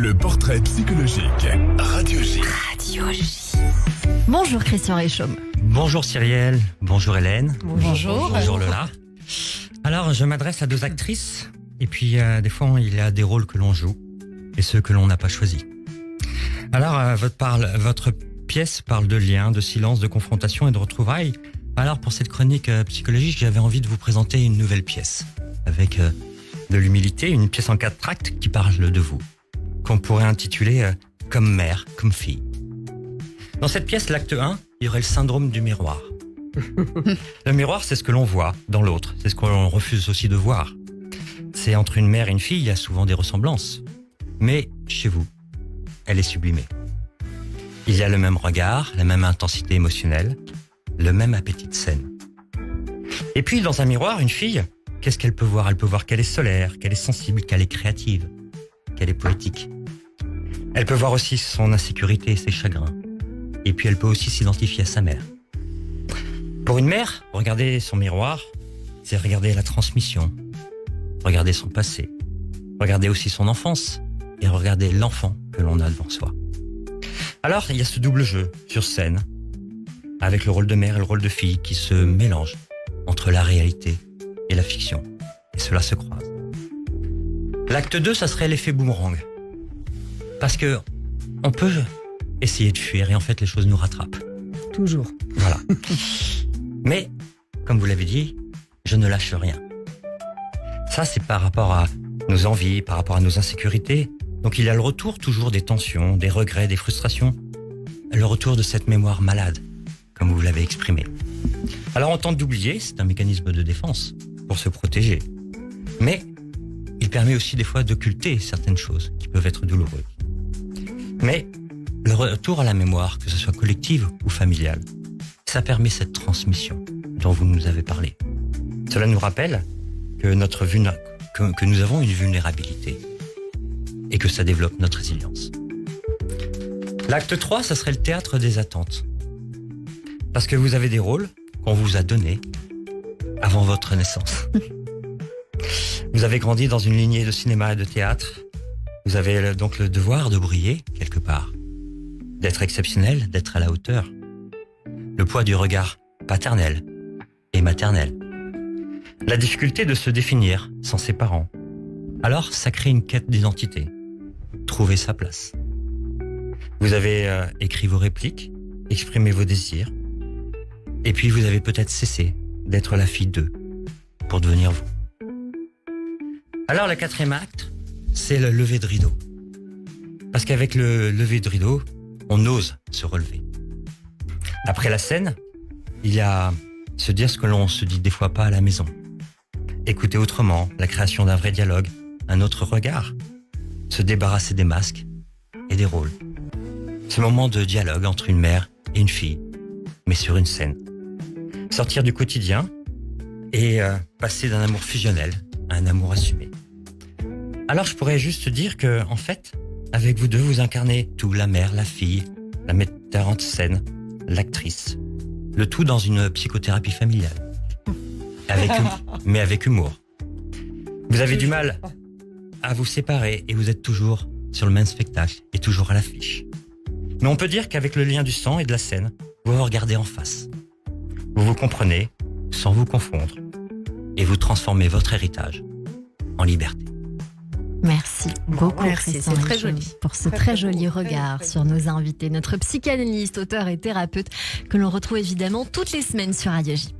Le portrait psychologique. Radio J. Radio J. Bonjour Christian Réchaume. Bonjour Cyrielle, bonjour Hélène. Bonjour. Bonjour Lola. Alors je m'adresse à deux actrices et puis des fois il y a des rôles que l'on joue et ceux que l'on n'a pas choisis. Alors votre pièce parle de liens, de silence, de confrontation et de retrouvailles. Alors pour cette chronique psychologique, j'avais envie de vous présenter une nouvelle pièce avec de l'humilité, une pièce en 4 actes qui parle de vous, qu'on pourrait intituler comme mère, comme fille. Dans cette pièce, l'acte 1, il y aurait le syndrome du miroir. Le miroir, c'est ce que l'on voit dans l'autre, c'est ce qu'on refuse aussi de voir. C'est entre une mère et une fille, il y a souvent des ressemblances. Mais chez vous, elle est sublimée. Il y a le même regard, la même intensité émotionnelle, le même appétit de scène. Et puis, dans un miroir, une fille, qu'est-ce qu'elle peut voir ? Elle peut voir qu'elle est solaire, qu'elle est sensible, qu'elle est créative, qu'elle est poétique. Elle peut voir aussi son insécurité et ses chagrins. Et puis elle peut aussi s'identifier à sa mère. Pour une mère, regarder son miroir, c'est regarder la transmission, regarder son passé, regarder aussi son enfance et regarder l'enfant que l'on a devant soi. Alors, il y a ce double jeu sur scène, avec le rôle de mère et le rôle de fille qui se mélangent entre la réalité et la fiction. Et cela se croise. L'acte 2, ça serait l'effet boomerang. Parce que on peut essayer de fuir et en fait les choses nous rattrapent. Toujours. Voilà. Mais, comme vous l'avez dit, je ne lâche rien. Ça, c'est par rapport à nos envies, par rapport à nos insécurités. Donc il y a le retour toujours des tensions, des regrets, des frustrations. Le retour de cette mémoire malade, comme vous l'avez exprimé. Alors on tente d'oublier, c'est un mécanisme de défense pour se protéger. Mais il permet aussi des fois d'occulter certaines choses qui peuvent être douloureuses. Mais le retour à la mémoire, que ce soit collective ou familiale, ça permet cette transmission dont vous nous avez parlé. Cela nous rappelle que que nous avons une vulnérabilité et que ça développe notre résilience. L'acte 3, ça serait le théâtre des attentes. Parce que vous avez des rôles qu'on vous a donnés avant votre naissance. Vous avez grandi dans une lignée de cinéma et de théâtre. Vous avez donc le devoir de briller quelque part, d'être exceptionnel, d'être à la hauteur. Le poids du regard paternel et maternel. La difficulté de se définir sans ses parents. Alors, ça crée une quête d'identité. Trouver sa place. Vous avez écrit vos répliques, exprimé vos désirs, et puis vous avez peut-être cessé d'être la fille d'eux pour devenir vous. Alors, le 4e acte, c'est le lever de rideau. Parce qu'avec le lever de rideau, on ose se relever. Après la scène, il y a se dire ce que l'on se dit des fois pas à la maison. Écouter autrement, la création d'un vrai dialogue, un autre regard. Se débarrasser des masques et des rôles. Ce moment de dialogue entre une mère et une fille, mais sur une scène. Sortir du quotidien et passer d'un amour fusionnel à un amour assumé. Alors je pourrais juste dire que, en fait, avec vous deux, vous incarnez tout, la mère, la fille, la metteur en scène, l'actrice. Le tout dans une psychothérapie familiale. Mais avec humour. Vous avez du mal à vous séparer et vous êtes toujours sur le même spectacle et toujours à l'affiche. Mais on peut dire qu'avec le lien du sang et de la scène, vous vous regardez en face. Vous vous comprenez sans vous confondre et vous transformez votre héritage en liberté. Merci beaucoup, Merci, Christian c'est très Réchaume, joli. pour ce très joli regard sur nos invités. Notre psychanalyste, auteur et thérapeute que l'on retrouve évidemment toutes les semaines sur Radio J.